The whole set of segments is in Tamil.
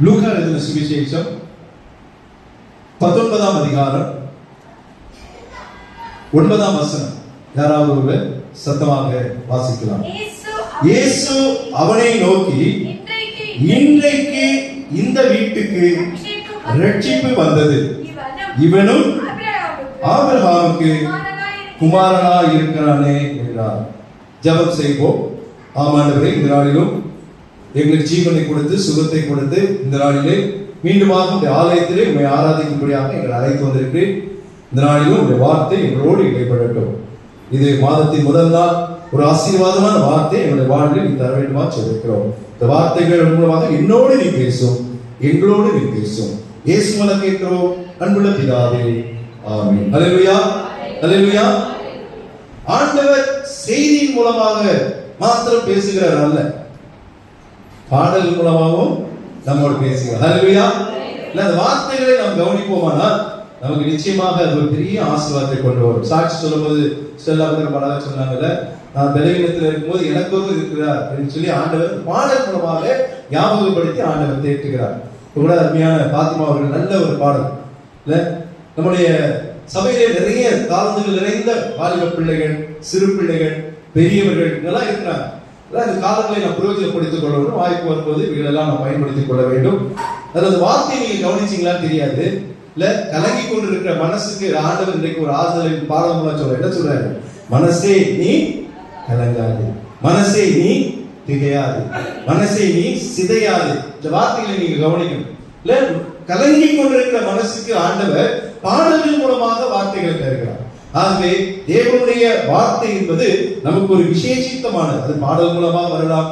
லூக்கா எழுதின சுவிசேஷம் 19ஆம் அதிகாரம் 9ஆம் வசனம். யாராவது ஒருவர் சத்தமாக வாசிக்கலாம். இயேசு அவனை நோக்கி, இன்றைக்கு இந்த வீட்டுக்கு ரட்சிப்பு வந்தது, இவனும் ஆபிரகாமுக்கு குமாரனாய் இருக்கிறானே என்றார். ஜெபம் செய்வோம். ஆமாண்டவரே, இந்த நாளிலும் எங்களுக்கு ஜீவனை கொடுத்து சுகத்தை கொடுத்து இந்த நாளிலே மீண்டுமாக இந்த ஆலயத்திலே உண்மை ஆராதிக்கும்படியாக எங்களை அழைத்து வந்திருக்கிறேன். இந்த நாளிலும் உங்களுடைய வார்த்தை எங்களோடு இடைப்படட்டும். இது மாதத்தின் முதல் நாள், ஒரு ஆசீர்வாதமான வார்த்தை எங்களுடைய வாழ்வில் நீ தர வேண்டுமா சொல்லிருக்கிறோம். இந்த வார்த்தைகள் மூலமாக என்னோடு நீ பேசும், எங்களோடு நீ பேசும். இயேசு மூலம் கேட்கிறோம் அன்புள்ள பிதாவே, ஆமென். ஹல்லேலூயா, ஹல்லேலூயா. ஆண்டவர் செய்தியின் மூலமாக மாத்திரம் பேசுகிறார் அல்ல, பாடல் மூலமாகவும் நம்மோடு பேசுகிறார். ஹல்லேலூயா. அந்த வார்த்தைகளை நாம் கவனிப்போமானால் நமக்கு நிச்சயமாக அது ஒரு பெரிய ஆசீர்வாதத்தை கொண்டு வரும். சாட்சி சொல்லும்போது பலராக சொன்னாங்கல்ல, நான் பலவீனத்தில் இருக்கும்போது எனக்கு ஒரு இருக்கிறார் அப்படின்னு சொல்லி ஆண்டவர் பாடல் மூலமாக ஞாபகப்படுத்தி ஆண்டவர் தேற்றுகிறார். கூட அருமையான பாத்திமா அவர்கள் நல்ல ஒரு பாடல் இல்ல. நம்முடைய சபையிலே நிறைய தாழ்ந்துகள் நிறைந்த வாலிப பிள்ளைகள், சிறு பிள்ளைகள், பெரியவர்கள் இதெல்லாம் இருக்கிறாங்க. அந்த காலங்களை நாம் பிரயோஜனப்படுத்திக் கொள்ள வேண்டும். வாய்ப்பு வரும்போது இவைகளெல்லாம் நாம் பயன்படுத்திக் கொள்ள வேண்டும். அதாவது வார்த்தையை நீங்க கவனிச்சீங்களான்னு தெரியாது இல்ல. கலங்கி கொண்டு இருக்கிற மனசுக்கு ஆண்டவர் இன்றைக்கு ஒரு ஆறுதலின் பாடம் சொல்ற என்ன சொல்றாரு? மனசே நீ கலங்காது, மனசே நீ திகையாது, மனசே நீ சிதையாது. இந்த வார்த்தைகளை நீங்க கவனிக்கணும் இல்ல. கலங்கி கொண்டிருக்கிற மனசுக்கு ஆண்டவர் பாடல்கள் மூலமாக வார்த்தைகளை தருகிறார். ஆகவே தேவனுடைய வார்த்தை என்பது நமக்கு ஒரு விசேஷித்தமானது. அது பாடல் மூலமாக வரலாம்,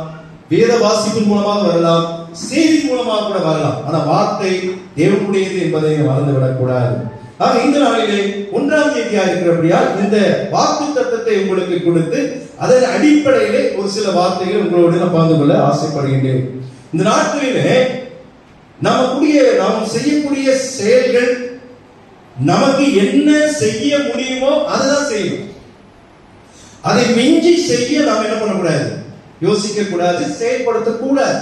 வேத வாசிப்பின் மூலமாக வரலாம், செய்தி மூலமாக கூட வரலாம். ஆனா வார்த்தை தேவனுடையது என்பதை மறந்துவிடக் கூடாது. ஆக இந்த நாளிலே 1ஆம் தேதியா இருக்கிறபடியால் இந்த வாக்கு தத்தத்தை உங்களுக்கு கொடுத்து அதன் அடிப்படையிலே ஒரு சில வார்த்தைகள் உங்களோடு நான் பகிர்ந்து கொள்ள ஆசைப்படுகின்றேன். இந்த நாட்களிலே நாம் செய்யக்கூடிய செயல்கள் நமக்கு என்ன செய்ய முடியுமோ அதுதான் செய்யணும். அதை மிஞ்சி செய்ய நாம் என்ன பண்ணக்கூடாது? யோசிக்க கூடாது, செயல்படுத்த கூடாது.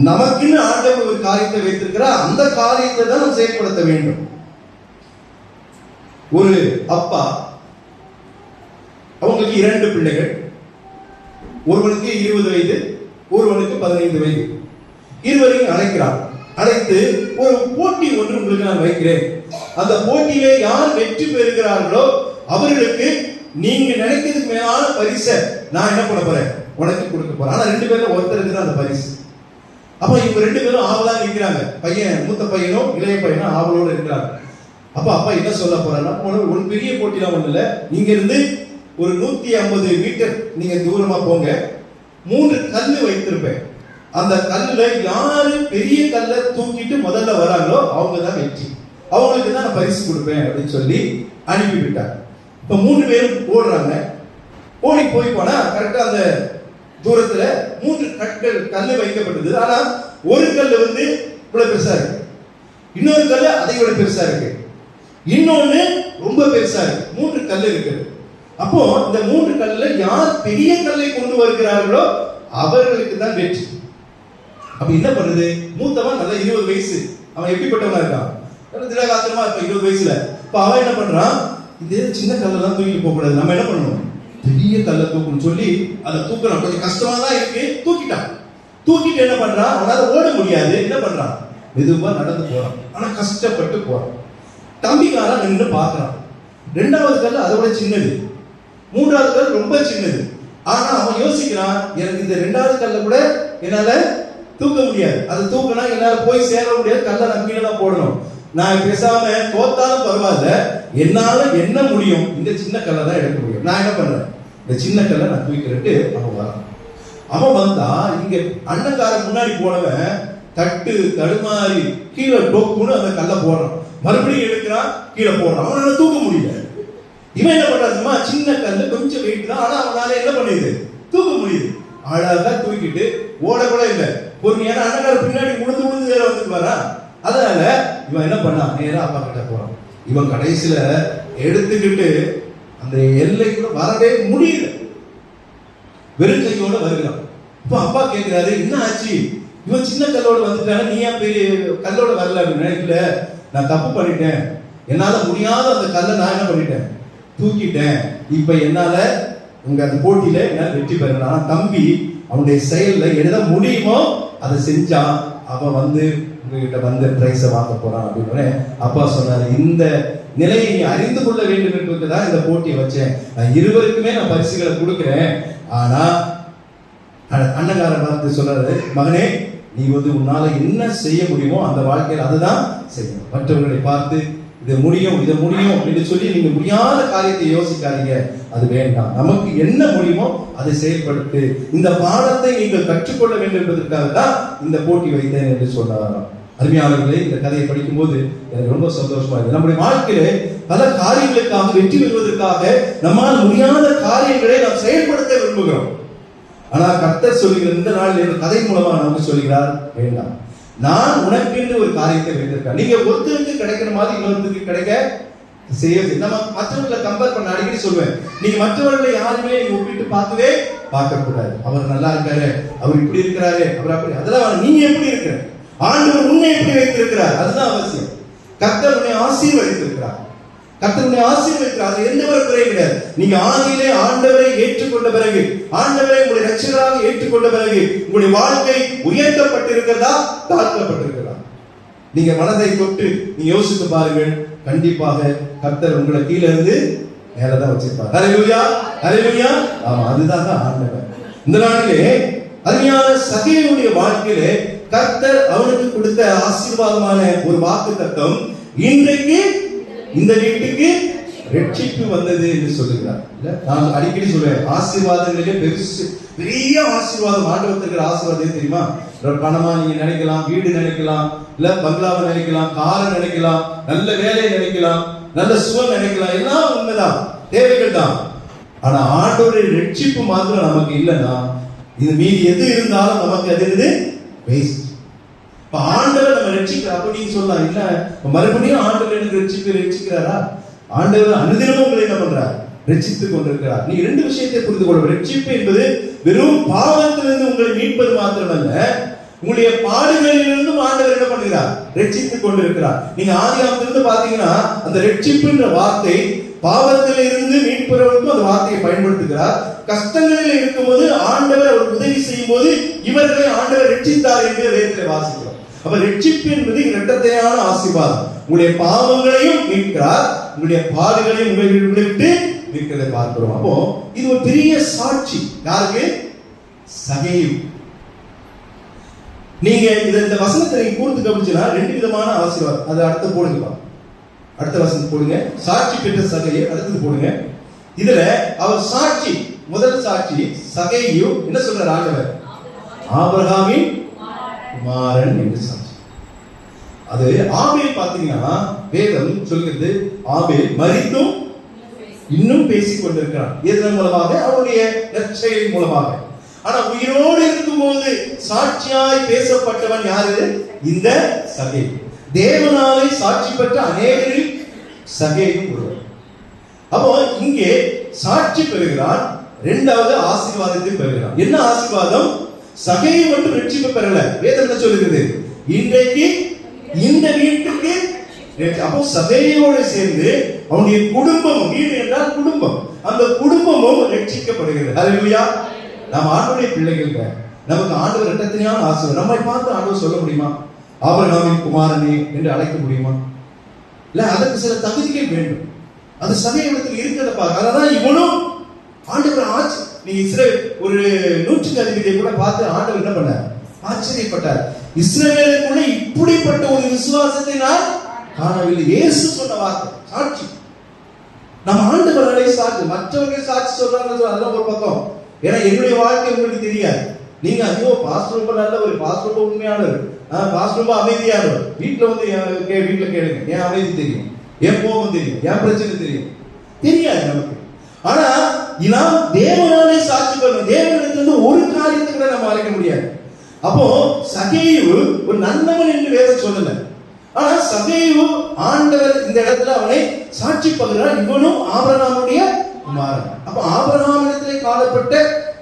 நமக்குன்னு ஆண்டவர் ஒரு காரியத்தை வைத்திருக்கிறார், அந்த காரியத்தை தான் நாம் செயல்படுத்த வேண்டும். ஒரு அப்பா, அவங்களுக்கு 2 பிள்ளைகள், ஒருவனுக்கு 20 வயது, ஒருவனுக்கு 15 வயது. இருவரையும் அழைக்கிறார். அழைத்து ஒரு போட்டி ஒன்று உங்களுக்கு நான் வைக்கிறேன். அந்த போட்டியிலே யார் வெற்றி பெறுகிறார்களோ அவர்களுக்கு நீங்க நினைக்கிறதுக்கு மேலான பரிசை நான் என்ன பண்ண போறேன்? உனக்கு கொடுக்க போறேன். ஆனா 2 பேர்ல ஒருத்தருக்கு தான் அந்த பரிசு. அப்ப இவங்க 2 பேரும் ஆவலா நிற்கிறாங்க. பையன், மூத்த பையனும் இளைய பையனும் ஆவலோடு இருக்கிறாங்க. அப்ப அப்பா என்ன சொல்ல போறாருன்னா, ஒரு பெரிய போட்டிலாம் ஒண்ணு இல்ல, நீங்க இருந்து ஒரு 150 மீட்டர் நீங்க தூரமா போங்க, 3 கல்லு வைத்திருப்பேன். அந்த கல்லுல யாரு பெரிய கல்லை தூக்கிட்டு முதல்ல வராங்களோ அவங்க தான் வெற்றி, அவங்களுக்கு தான் நான் பரிசு கொடுப்பேன் அப்படின்னு சொல்லி அனுப்பிவிட்டாங்க. இப்ப 3 பேரும் ஓடுறாங்க. ஓடி போனா கரெக்டா அந்த தூரத்துல 3 கல்லு வைக்கப்பட்டது. ஆனா ஒரு கல்லு இவ்வளவு பெருசா இருக்கு, இன்னொரு கல்லு அதை விட பெருசா இருக்கு, இன்னொன்னு ரொம்ப பெருசா இருக்கு. 3 கல்லு இருக்கு. அப்போ இந்த 3 கல்லுல யார் பெரிய கல்லை கொண்டு வருகிறார்களோ அவர்களுக்கு தான் வெற்றி. அப்ப என்ன பண்ணுது? மூத்தவன் நல்ல 20 வயசு, அவன் எப்படிப்பட்டவனா இருக்கான்? திடகாத்திரமா இருப்பான் 20 வயசுல. இப்ப அவன் என்ன பண்றான்? இதே சின்ன கல்லெல்லாம் தூக்கிட்டு போக கூடாது, நம்ம என்ன பண்ணணும்? பெரிய கல்லை தூக்கணும்னு சொல்லி அதை தூக்குறான். கொஞ்சம் கஷ்டமா தான் இருக்கு, தூக்கிட்டான். தூக்கிட்டு என்ன பண்றான்? அவனால ஓட முடியாது. என்ன பண்றான்? மெதுவா நடந்து போறான். ஆனா கஷ்டப்பட்டு போறான். தம்பிக்காரன் நின்று பாக்குறான். 2வது கல் அதை விட சின்னது, 3வது கல் ரொம்ப சின்னது. ஆனா அவன் யோசிக்கிறான், எனக்கு இந்த 2வது கல்ல கூட என்னால தூக்க முடியாது, அது தூக்கினா என்னால போய் சேர முடியாது, கல்லை நான் கீழே தான் போடணும். நான் பேசாம தோத்தாலும் பரவாயில்ல, என்னால என்ன முடியும்? இந்த சின்ன கல்லை தான் எடுக்க முடியும். நான் என்ன பண்றேன்? இந்த சின்ன கல்லை நான் தூக்கிட்டு அவன் வரான். அவன் வந்தா இங்க அண்ணங்காரன் முன்னாடி போனவன் தட்டு தடுமாறி கீழே டொக்குன்னு அந்த கல்லை போடுறான். மறுபடியும் எடுக்கிறான், கீழே போடுறான். அவனால தூக்க முடியல. இவன் என்ன பண்றாருமா? சின்ன கல்லு கொஞ்சம் வெயிட் தான், ஆனா அவனால என்ன பண்ணிடுது? தூக்க முடியுது. அழகா தூக்கிட்டு ஓட கூட இல்லை, பொறுமையான அண்ணங்காரன் பின்னாடி உழுந்து வேற வந்துட்டு வரா. அதனால இவன் என்ன பண்ணான்? நேரா அப்பா கிட்ட போறான். இவன் கடைசியில எடுத்துக்கிட்டு அந்த எல்லைக்குள்ள வரவே முடியல, வெறும் கையோட வருகிறான். இப்ப அப்பா கேட்கிறாரு, என்ன ஆச்சு? இவன் சின்ன கல்லோட வந்துட்டான, நீ ஏன் பெரிய கல்லோட வரல அப்படின்னு நினைக்கல. நான் தப்பு பண்ணிட்டேன், என்னால முடியாத அந்த கல்லை நான் என்ன பண்ணிட்டேன், தூக்கிட்டேன். இப்ப என்னால உங்க அந்த போட்டியில என்னால வெற்றி பெறணும். ஆனா தம்பி அவனுடைய செயல்ல எதை முடியுமோ அதை செஞ்சான். அவன் வந்து உங்ககிட்ட வந்து பிரைஸை வாங்க போறான் அப்படின்னு அப்பா சொன்னாரு, இந்த நிலையை நீ அறிந்து கொள்ள வேண்டும் என்பதுதான் இந்த போட்டியை வச்சேன். நான் இருவருக்குமே நான் பரிசுகளை கொடுக்கிறேன். ஆனா அண்ணங்காரன் பார்த்து சொல்றாரு, மகனே நீ வந்து உன்னால என்ன செய்ய முடியுமோ அந்த வாழ்க்கையில் அதுதான் செய்யணும். மற்றவர்களை பார்த்து இது முடியும் இதை முடியும் என்று சொல்லி நீங்க முடியாத காரியத்தை யோசிக்காதீங்க, அது வேண்டாம். நமக்கு என்ன முடியுமோ அதை செயல்படுத்து. இந்த பாடத்தை நீங்கள் கற்றுக்கொள்ள வேண்டும் என்பதற்காக தான் இந்த போட்டி வைத்தேன் என்று சொன்னாராம். அருமையாளர்களே, இந்த கதையை படிக்கும் போது எனக்கு ரொம்ப சந்தோஷமா இருக்கு. நம்முடைய வாழ்க்கையில பல காரியங்களுக்காக வெற்றி பெறுவதற்காக நம்மால் முடியாத காரியங்களை நாம் செயல்படுத்த விரும்புகிறோம். ஆனா கர்த்தர் சொல்லுகிற இந்த நாள் இந்த கதை மூலமா நமக்கு சொல்கிறார், வேண்டாம், நான் உனக்கென்று ஒரு காரியத்தை வைத்திருக்கேன். நீங்க ஒருத்தருக்கு கிடைக்கிற மாதிரி இன்னொருத்தருக்கு கிடைக்க செய்ய. நம்ம மற்றவர்களை கம்பேர் பண்ண அடிக்கடி சொல்லுவேன், நீங்க மற்றவர்களை யாருமே நீங்க ஒப்பிட்டு பார்க்கவே பார்க்க கூடாது. அவர் நல்லா இருக்காரு, அவர் இப்படி இருக்கிறாரு, அவர் அப்படி, அதெல்லாம் நீங்க எப்படி இருக்கிற, ஆண்டவர் உன்னை எப்படி வைத்திருக்கிறார், அதுதான் அவசியம். கர்த்தர் உன்னை ஆசீர்வதித்திருக்கிறார், கர்த்தர் உன்னை ஆசீர்வதிக்கிறார், எந்த ஒரு குறை கிடையாது. நீங்க ஆதியிலே ஆண்டவரை ஏற்றுக்கொண்ட பிறகு, ஆண்டவரை உங்களுடைய ரட்சகராக ஏற்றுக்கொண்ட பிறகு உங்களுடைய வாழ்க்கை உயர்த்தப்பட்டிருக்கிறதா தாழ்த்தப்பட்டிருக்கிறதா? நீங்க மனதை தொட்டு நீங்க யோசித்து பாருங்கள். கண்டிப்பாக கர்த்தர் உங்களை கீழே இருந்து மேலதான் வச்சிருப்பார். ஹல்லேலூயா, ஹல்லேலூயா. ஆமா, அதுதான் ஆண்டவர். இந்த நாளிலே அருமையான சகேயுடைய வாழ்க்கையிலே கர்த்தர் அவனுக்கு கொடுத்த ஆசீர்வாதமான ஒரு வாக்குத்தத்தம், இன்றைக்கு இந்த வீட்டுக்கு ரட்சிப்பு வந்தது என்று சொல்லுகிறார். நான் அடிக்கடி சொல்றேன், ஆசீர்வாதங்களிலே பெரிய ஆசீர்வாதம் ஆண்டவர் தருகிற ஆசீர்வாதம் தெரியுமா? பணமா நீங்க நினைக்கலாம், வீடு நினைக்கலாம், இல்ல பங்களாவை நினைக்கலாம், காரை நினைக்கலாம், நல்ல வேலையை நினைக்கலாம், நல்ல சுகம் நினைக்கலாம், எல்லாம் உண்மைதான், தேவைகள் தான். ஆனா ஆண்டவருடைய ரட்சிப்பு மாத்திரம் நமக்கு இல்லைன்னா இது மீதி எது இருந்தாலும் நமக்கு அது இருந்து வேஸ்ட். இப்ப ஆண்டவர் நம்ம ரட்சிக்கிறார் அப்படின்னு சொல்லலாம். இல்ல மறுபடியும் ஆண்டவர் எனக்கு ரட்சிக்கிறாரா? ஆண்டவர் அனுதினமும் உங்களை என்ன பண்றார்? ரட்சித்துக் கொண்டிருக்கிறார். நீ ரெண்டு விஷயத்தை புரிந்து கொள்ள. ரட்சிப்பு என்பது வெறும் பாவத்திலிருந்து உங்களை மீட்பது மாத்திரமல்ல, உங்களுடைய பாடுகளிலிருந்து ஆண்டவர் என்ன பண்ணுகிறார்? ரட்சித்துக் கொண்டிருக்கிறார். நீங்க ஆதியாகமத்திலிருந்து பாத்தீங்கன்னா அந்த ரட்சிப்புன்ற வார்த்தை பாவத்தில் இருந்து மீட்பவர்களுக்கும் அந்த வார்த்தையை பயன்படுத்துகிறார். கஷ்டங்களில் இருக்கும்போது ஆண்டவர் அவர் உதவி செய்யும் போது இவர்களை ஆண்டவர் ரட்சித்தார் என்று வேதத்தில் வாசிக்கிறோம். அப்ப ரட்சிப்பு என்பது இரட்டையான ஆசீர்வாதம். உங்களுடைய பாவங்களையும் மீட்கிறார், உங்களுடைய பாடுகளையும் உங்களை விட்டு மீட்கிறதை பார்க்கிறோம். அப்போ இது ஒரு பெரிய சாட்சி. யாருக்கு? சகேயு. நீங்க இந்த வசனத்தை நீங்க கூர்ந்து கவனிச்சா ரெண்டு விதமான ஆசீர்வாதம். அது அடுத்து போடுங்க, அடுத்த வசனம் போடுங்க. சாட்சி பெற்ற சகேயு, அடுத்தது போடுங்க. இதுல அவர் சாட்சி, முதல் சாட்சி சகேயு என்ன சொல்றார் ஆண்டவர்? ஆபிரகாமின் குமாரன் என்று சாட்சி. அது ஆபேல் பாத்தீங்கன்னா வேதம் சொல்கிறது, ஆபேல் மரித்தும் இன்னும் பேசிக் கொண்டிருக்கிறான். இதன் மூலமாக அவருடைய நற்செயலின் மூலமாக. ஆனா உயிரோடு இருக்கும்போது சாட்சியாய் பேசப்பட்டவன் யாரு? இந்த சகேயு. தேவனாலே சாட்சி பெற்ற அநேகரில் சகேயும் ஒருவர். அப்போ இங்கே சாட்சி பெறுகிறான், இரண்டாவது ஆசீர்வாதத்தை பெறுகிறான். என்ன ஆசீர்வாதம்? சகேயு மட்டும் ரட்சிப்பு பெறல. வேதம் என்ன சொல்லுகிறது? இன்றைக்கு இந்த வீட்டுக்கு. அப்போ சகேயோடு சேர்ந்து அவனுடைய குடும்பம், வீடு என்றால் குடும்பம், அந்த குடும்பமும் ரட்சிக்கப்படுகிறது. ஹல்லேலூயா. நாம் ஆண்டவருடைய பிள்ளைகள், நமக்கு ஆண்டவர் இரட்டையான ஆசீர்வாதம். நம்மை பார்த்து ஆண்டவர் சொல்ல முடியுமா ஆபிரகாமின் குமாரனே என்று அழைக்க முடியுமா? இல்ல, அதற்கு சில தகுதிகள் வேண்டும். அது சகேயுவிடத்தில் இருக்கிறத பாருங்க. அதான் இவனும் ஆண்டவர் ஆட்சி. நீங்க இஸ்ரேல் ஒரு 100 அதிபதியை கூட பார்த்து ஆண்டவர் என்ன பண்ணார்? ஆச்சரியப்பட்டார். இஸ்ரவேலுக்குள்ள இப்படிப்பட்ட ஒரு விசுவாசத்தை நான் காணவில்லை. இயேசு சொன்ன வார்த்தை சாட்சி. நம்ம ஆண்டவரை சாட்சி, மற்றவர்கள் சாட்சி சொல்றாங்க, அதெல்லாம் ஒரு பக்கம். ஏன்னா என்னுடைய வாழ்க்கை உங்களுக்கு தெரியாது. நீங்க ஐயோ பாஸ்டர் ரொம்ப நல்லவர், பாஸ்டர் ரொம்ப உண்மையானவர், பாஸ்டர் ரொம்ப அமைதியானவர், வீட்டுல வந்து வீட்டுல கேளுங்க, என் அமைதி தெரியும், என் கோபம் தெரியும், என் பிரச்சனை தெரியும், தெரியாது நமக்கு. ஆனா நாம் தேவனாலே சாட்சி பண்ணணும். தேவனிடத்திலிருந்து ஒரு காரியத்தை கூட நம்ம மறைக்க முடியாது. அப்போ சகேயு ஒரு நல்லவன் என்று வேதம் சொல்லல. ஆனா சகேயு ஆண்டவர் இந்த இடத்துல அவனை சாட்சி பகிர்கிறார். இவனும் ஆபிரகாமுடைய குமாரன். அப்ப ஆபிரகாமிடத்திலே காணப்பட்ட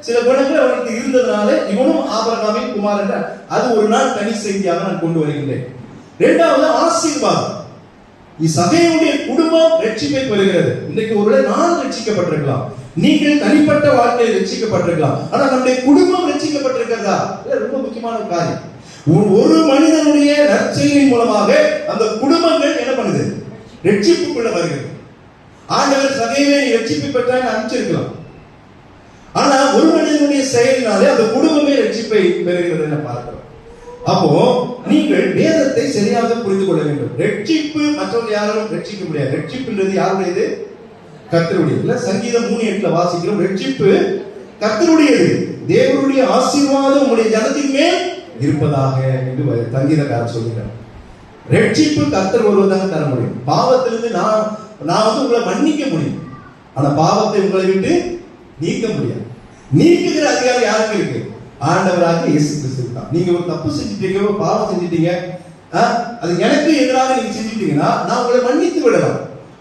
சில குணங்கள் அவனுக்கு இருந்ததுனால இவனும் ஆபிரகாமின் குமாரன். அது ஒரு நாள் தனி செய்தியாக நான் கொண்டு வருகின்றேன். இரண்டாவது ஆசீர்வாதம். சகையுடைய குடும்பம் ரட்சிப்பை பெறுகிறது. இன்னைக்கு ஒருவேளை நான் ரட்சிக்கப்பட்டிருக்கலாம், நீங்கள் தனிப்பட்ட வாழ்க்கையில் ரட்சிக்கப்பட்டிருக்கலாம், ஆனா நம்முடைய குடும்பம் ரட்சிக்கப்பட்டிருக்கிறதா? ரொம்ப முக்கியமான ஒரு காரியம். ஒரு மனிதனுடைய நற்செய்தியின் மூலமாக அந்த குடும்பங்கள் என்ன பண்ணுது? ரட்சிப்புக்குள்ள வருகிறது. ஆண்டவர் சகையை ரட்சிப்பு பெற்றான்னு அனுப்பிச்சிருக்கலாம், ஆனா ஒரு மனிதனுடைய செயலினாலே அந்த குடும்பமே ரட்சிப்பை பெறுகிறது என பார்க்கிறோம். அப்போ நீங்கள் வேதத்தை சரியாக புரிந்து கொள்ள வேண்டும். ரட்சிப்பு மற்றவங்க யாரும் ரட்சிக்க முடியாது. ரட்சிப்புன்றது யாருடையது? கர்த்தருடையது. சங்கீதம் 3:8 வாசிக்கிறோம், ரட்சிப்பு கர்த்தருடையது, தேவனுடைய ஆசீர்வாதம் உங்களுடைய ஜனத்தின் மேல் இருப்பதாக என்று சங்கீதக்காரர் சொல்கிறார். ரட்சிப்பு கர்த்தர் ஒருவராக தர முடியும். பாவத்திலிருந்து நான் உங்களை மன்னிக்க முடியும், ஆனா பாவத்தை உங்களை விட்டு நீக்க முடியாது. நீக்குகிற அதிகாரம் யாருக்கு இருக்கு? ஆண்டவராக இயேசு கிறிஸ்து தான். நீங்க ஒரு தப்பு செஞ்சிட்டீங்க, ஒரு பாவம் செஞ்சிட்டீங்க, அது எனக்கு எதிராக நீங்க செஞ்சிட்டீங்கன்னா நான் உங்களை மன்னித்து விடலாம்,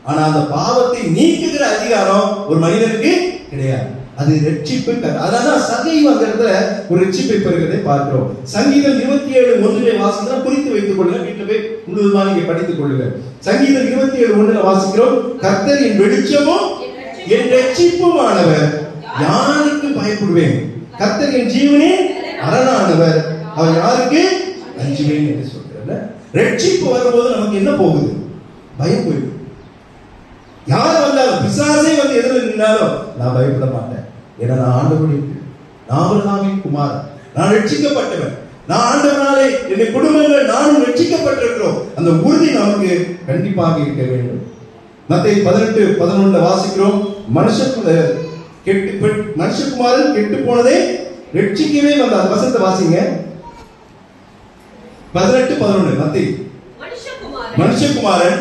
ஆனா அந்த பாவத்தை நீக்குகிற அதிகாரம் ஒரு மனிதனுக்கு கிடையாது. அது ரட்சிப்பு. அதனால சகையும் அந்த இடத்துல ஒரு ரட்சிப்பை பெறுகிறதை பார்க்கிறோம். சங்கீதம் 27:1 வாசிக்கிறோம், குறித்து வைத்துக் கொள்ளுங்க, வீட்டில் போய் முழுவதுமா நீங்க படித்துக் கொள்ளுங்க. சங்கீதம் 27:1 வாசிக்கிறோம், கர்த்தர் என் வெளிச்சமும் என் ரட்சிப்புமானவர், யாருக்கு பயப்படுவேன்? கர்த்தர் என் ஜீவனே அரணானவர், அவர் யாருக்கு அஞ்சுவேன் என்று சொல்றார். ரட்சிப்பு வரும்போது நமக்கு என்ன போகுது? பயம் போயிடும். யார் வந்தாலும், பிசாசே வந்து எதிர நின்றாலும் நான் பயப்பட மாட்டேன். ஏன்னா நான் ஆண்டவருடைய, நான் ஆபிரகாமின் குமாரன், நான் ரட்சிக்கப்பட்டவன், நான் ஆண்டவராலே என்னுடைய குடும்பங்கள் நானும் ரட்சிக்கப்பட்டிருக்கிறோம். அந்த உறுதி நமக்கு கண்டிப்பாக இருக்க வேண்டும். மத்தேயு 18:11 வாசிக்கிறோம், மனுஷகுமாரன் கெட்டு போனதே ரட்சிக்கவே வந்தார். வசனத்தை வாசிங்க. 18:11 மத்தேயு. மனுஷகுமாரன்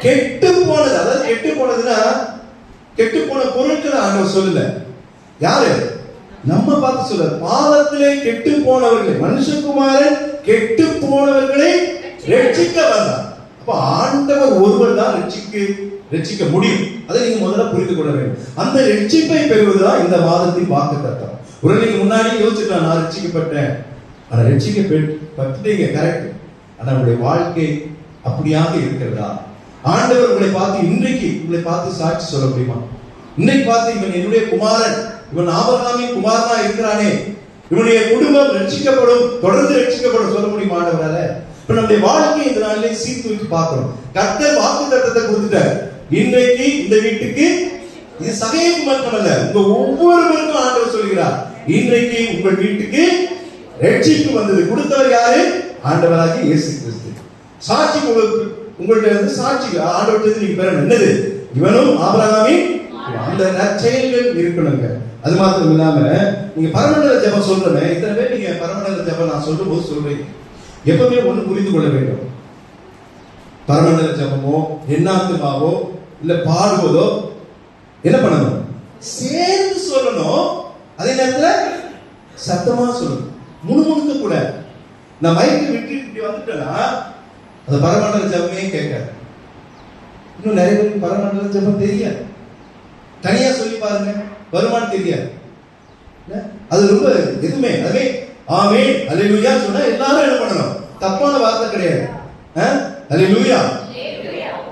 கெட்டு போனது, அதாவது கெட்டு போனதுன்னா கெட்டு போன பொருட்களை ஆண்டவர் சொல்லல. யாரு? நம்ம பார்த்து சொல்ல, பாவத்திலே கெட்டு போனவர்களை, மனுஷகுமாரன் கெட்டு போனவர்களை ரட்சிக்க வந்தார். அப்ப ஆண்டவர் ஒருவர் தான் ரட்சிக்க முடியும். அதை நீங்க முதல்ல புரிந்து கொள்ள வேண்டும். அந்த ரட்சிப்பை பெறுவதுதான் இந்த மாதத்தின் வாக்குத்தத்தம். ஒரு நீங்க முன்னாடி யோசிச்சுக்கலாம், நான் ரட்சிக்கப்பட்டேன், ஆனா ரட்சிக்கப்பட்டீங்க கரெக்ட், ஆனா உங்களுடைய வாழ்க்கை அப்படியாக இருக்கிறதா? ஆண்டவர் உங்களை பார்த்து இன்றைக்கு உங்களை பார்த்து சாட்சி சொல்ல முடியுமா? இன்னைக்கு பார்த்து இவன் என்னுடைய குமாரன், இவன் ஆபிரகாமின் குமாரனா இருக்கிறானே, இவனுடைய குடும்பம் ரட்சிக்கப்படும், தொடர்ந்து ரட்சிக்கப்படும் சொல்ல முடியுமா ஆண்டவரால? இப்ப நம்முடைய வாழ்க்கை இந்த நாளிலே சீர்தூக்கி பார்க்கிறோம். கர்த்தர் வாக்குத்தத்தத்தை கொடுத்துட்டார். இன்றைக்கு இந்த வீட்டுக்கு இது சகைக்கு மட்டுமல்ல, உங்க ஒவ்வொருவருக்கும் ஆண்டவர் சொல்கிறார், இன்றைக்கு உங்கள் வீட்டுக்கு ரட்சிப்பு வந்தது. கொடுத்தவர் யாரு? ஆண்டவராகிய இயேசு கிறிஸ்து. சாட்சி உங்கள்ட்ட இருந்து சாட்சி ஆண்டவர்கிட்ட நீங்க பெறணும். என்னது? இவனும் ஆபிரகாமின் அந்த நற்செயல்கள் இருக்கணுங்க. அது மாத்திரம் இல்லாம நீங்க பரமண்டல ஜெபம் சொல்றேன், இத்தனை பேர் நீங்க பரமண்டல ஜெபம் நான் சொல்லும் போது சொல்றீங்க, எப்பவுமே ஒண்ணு புரிந்து கொள்ள வேண்டும். பரமண்டல ஜெபமோ எண்ணாத்துமாவோ இல்ல பாடுவதோ என்ன பண்ணணும்? சேர்ந்து சொல்லணும். அதே நேரத்துல சத்தமா சொல்லணும், முணுமுணுக்க கூட. நான் மைக்கு விட்டு இப்படி வந்துட்டேன்னா அந்த பரமண்டல ஜெபமே கேட்காது. இன்னும் நிறைய பேருக்கு பரமண்டல ஜெபம் தெரியாது. தனியா சொல்லி பாருங்க, வருமானம் தெரியாது. அது ரொம்ப எதுவுமே அதுவே ஆமென் அல்லேலூயா சொன்னா எல்லாரும் என்ன பண்ணணும்? தப்பான வார்த்தை கிடையாது. அல்லேலூயா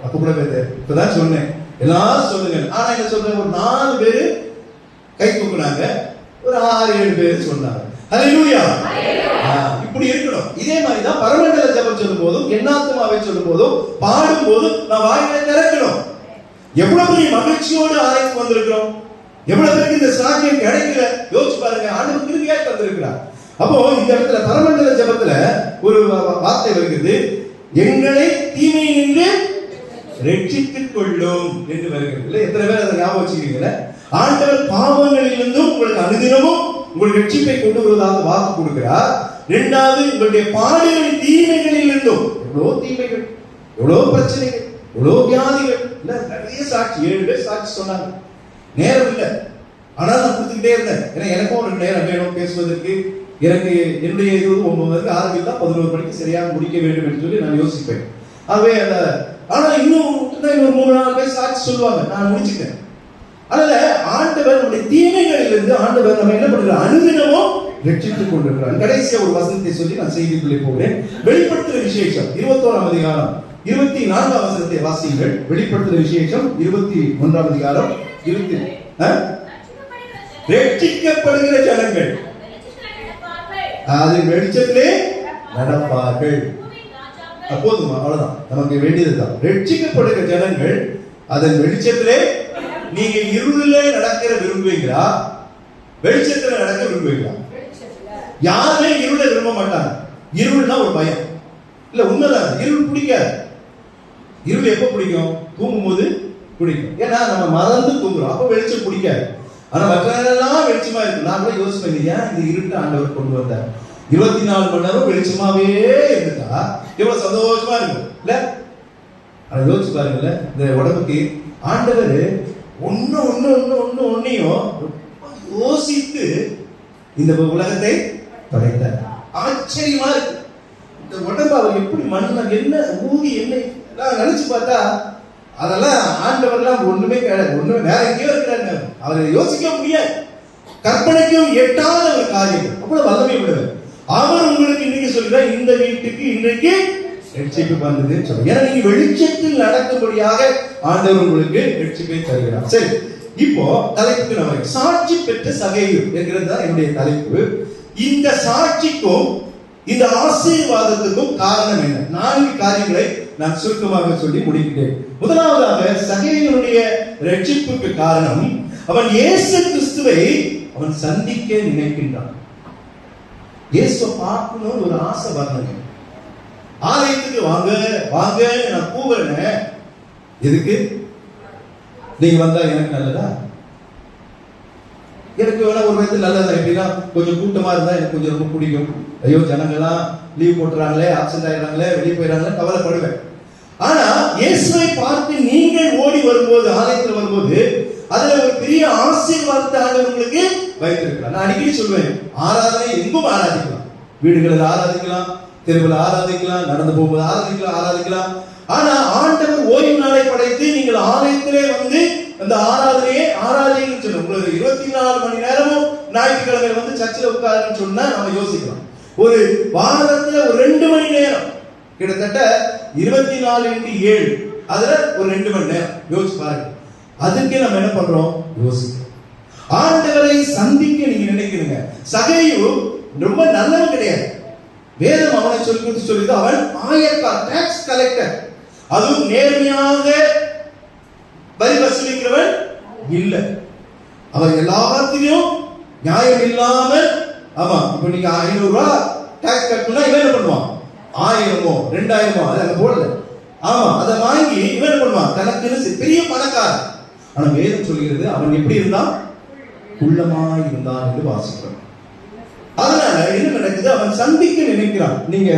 அப்ப கூட இப்பதான் சொன்னேன், எல்லாரும் சொல்லுங்க. ஆனா என்ன சொல்றேன், ஒரு 4 பேரு கை தூக்குனாங்க, ஒரு 6-7 பேர் சொன்னாங்க அல்லேலூயா. இப்படி இருக்கணும். இதே மாதிரி தான் பரமண்டல ஜெபம் சொல்லும் போதும் எண்ணாத்துமாவை சொல்லும் போதும் பாடும் போதும் நான் வாயிலை திறக்கணும். எவ்வளவு பெரிய மகிழ்ச்சியோடு ஆலயத்துக்கு வந்திருக்கிறோம், எவ்வளவு பேருக்கு இந்த சாக்கியம் கிடைக்கல யோசிச்சு பாருங்க. ஆண்டவர் கிருபையா தந்திருக்கிறார். அப்போ இந்த இடத்துல பரமண்டல ஜெபத்துல ஒரு வார்த்தை வருகிறது, எங்களை தீமையினின்று ரட்சித்துக் கொள்ளும் என்று வருகிறது. எத்தனை பேர் அதை ஞாபகம் வச்சுக்கிறீங்களா? ஆண்டவர் பாவங்களிலிருந்தும் உங்களுக்கு அனுதினமும் உங்களுக்கு ரட்சிப்பை கொண்டு வருவதாக வாக்கு கொடுக்கிறார். இரண்டாவது, உங்களுடைய பாடுகளின் தீமைகளில் இருந்தும், எவ்வளவு தீமைகள், எவ்வளவு பிரச்சனைகள், எவ்வளவு வியாதிகள், நிறைய சாட்சி 7 பேர் சாட்சி சொன்னாங்க. நேரம் இல்லை, ஆனால் நான் கொடுத்துக்கிட்டே இருந்தேன். ஏன்னா எனக்கும் ஒரு நேரம் வேணும் பேசுவதற்கு. எனக்கு என்னுடைய 9 மணிக்கு ஆரம்பித்தா 11 மணிக்கு சரியாக முடிக்க வேண்டும் என்று சொல்லி நான் யோசிப்பேன். ஆகவே ஆனா இன்னும் 3-4 பேர் சாட்சி சொல்லுவாங்க, நான் முடிச்சுட்டேன். அதனால ஆண்டவர் நம்முடைய தீமைகளிலிருந்து ஆண்டவர் நம்ம என்ன பண்றார்? அனுதினமும் ரட்சித்துக் கொண்டிருக்கிறார். கடைசியா ஒரு வசனத்தை சொல்லி நான் செய்திக்குள்ளே போகிறேன். வெளிப்படுத்துற விசேஷம் 21ஆம் அதிகாரம் 24ஆம் வசனத்தை வாசியுங்கள். வெளிப்படுத்துற விசேஷம் 21ஆம் அதிகாரம் 20 ரட்சிக்கப்படுகிற ஜனங்கள் அது வெளிச்சத்திலே நடப்பார்கள். அப்போதுமா அவ்வளவுதான், நமக்கு வேண்டியதுதான். ரட்சிக்கப்படுகிற ஜனங்கள் அதன் வெளிச்சத்திலே. நீங்க இருளிலே நடக்கிற விரும்புவீங்களா, வெளிச்சத்துல நடக்க விரும்புவீங்களா? யாருமே இருளை விரும்ப மாட்டாங்க. இருள்னா ஒரு பயம் இல்ல, உண்மைதான். இருள் பிடிக்காது. இருள் எப்ப பிடிக்கும்? தூங்கும் போது பிடிக்கும். ஏன்னா நம்ம மறந்து தூங்குறோம், அப்ப வெளிச்சம் பிடிக்காது. ஆனா மற்றெல்லாம் வெளிச்சமா இருக்கு. நான் கூட யோசிப்பேன், ஏன் இந்த இருட்டு ஆண்டவர் கொண்டு வந்தார்? 24 மணி நேரம் வெளிச்சமாவே இருந்துட்டா எவ்வளவு சந்தோஷமா இருக்கும் இல்ல? அதை யோசிச்சு பாருங்கல்ல. இந்த உடம்புக்கு ஆண்டவர் ஒன்னையும் யோசித்து இந்த உலகத்தை படைத்தார். ஆச்சரியமா இருக்கு. இந்த உடம்பு அவர் எப்படி மண்ண என்ன ஊதி என்ன நினைச்சு பார்த்தா அதெல்லாம் ஆண்டவர்லாம் ஒண்ணுமே கிடையாது. ஒண்ணுமே வேற எங்கேயோ இருக்கிறாங்க. அவரை யோசிக்க முடியாது, கற்பனைக்கும் எட்டாத ஒரு காரியம். அவ்வளவு வல்லமை விடுவார். அவர் உங்களுக்கு இன்னைக்கு சொல்லுறார், இந்த வீட்டுக்கு இன்றைக்கு ரட்சிப்பு வந்ததுன்னு சொல்லுங்க. ஏன்னா நீங்க வெளிச்சத்தில் நடக்கும்படியாக ஆண்டவர் உங்களுக்கு ரட்சிப்பை தருகிறார். சரி, இப்போ தலைப்புக்கு நம்ம சாட்சி பெற்ற சகேயு என்கிறது தான் என்னுடைய தலைப்பு. இந்த சாட்சிக்கும் இந்த ஆசீர்வாதத்துக்கும் காரணம் என்ன? 4 காரியங்களை நான் சுருக்கமாக சொல்லி முடிக்கிறேன். முதலாவதாக சகேயுடைய ரட்சிப்புக்கு காரணம், அவன் இயேசு கிறிஸ்துவை அவன் சந்திக்க நினைக்கின்றான். இயேசுவை பார்க்கணும்னு ஒரு ஆசை வரணுங்க. ஆலயத்துக்கு வாங்க வாங்க நான் கூவுறேன். எதுக்கு? நீங்க வந்தா எனக்கு நல்லதா? எனக்கு வேணா ஒரு விதத்தில் நல்லதா. எப்படின்னா கொஞ்சம் கூட்டமா இருந்தா எனக்கு கொஞ்சம் ரொம்ப பிடிக்கும். ஐயோ ஜனங்கள்லாம் லீவ் போட்டுறாங்களே, ஆப்சென்ட் ஆயிடுறாங்களே, வெளியே போயிடறாங்களே, கவலைப்படுவேன். ஆனா இயேசுவை பார்த்து நீங்கள் ஓடி வரும்போது, ஆலயத்தில் வரும்போது, அதுல ஒரு பெரிய ஆசீர்வாதத்தை ஆண்டவர் உங்களுக்கு வைத்திருக்கிறார். நான் அடிக்கடி சொல்வேன், ஆராதனை எங்கும் ஆராதிக்கலாம். வீடுகளில் ஆராதிக்கலாம், தெருவில் ஆராதிக்கலாம், நடந்து போகும்போது ஆராதிக்கலாம். ஆனா ஆண்டவர் ஓய்வு நாளை படைத்து நீங்கள் ஆலயத்திலே வந்து அந்த ஆராதனைன்னு சொல்ல உங்களுக்கு 24 மணி நேரமும் ஞாயிற்றுக்கிழமை வந்து சர்ச்சில் உட்காருன்னு சொன்னா நம்ம யோசிக்கலாம். ஒரு வாரத்துல ஒரு 2 மணி நேரம், கிட்டத்தட்ட 24x7, அதுல ஒரு 2 மணி நேரம் யோசிச்சு பாருங்க. அதுக்கு நம்ம என்ன பண்றோம்? யோசிக்கிறோம். ஆண்டவரை சந்திக்க நீங்க நினைக்கிறீங்க. சகேயு ரொம்ப நல்லவன் கிடையாது. வேதம் அவனை சொல்லிட்டு அவன் ஆயக்கார், டாக்ஸ் கலெக்டர். அதுவும் நேர்மையாக வரி வசூலிக்கிறவன் இல்ல. அவன் எல்லாத்திலும் நியாயம் இல்லாம, ஆமா இப்ப நீங்க 500 ரூபாய் டாக்ஸ் கட்டணும்னா இவன் என்ன பண்ணுவான்? 1000மோ 2000மோ அது அங்க போடல. ஆமா அதை வாங்கி இவன் என்ன பண்ணுவான்? தனக்குன்னு பெரிய பணக்காரன். ஆனா வேதம் சொல்கிறது அவன் எப்படி இருந்தான்? குள்ளமாய் இருந்தான் என்று வாசிக்கிறோம். அதனால என்ன நடக்குது? அவன் சந்திக்க நினைக்கிறான். நீங்க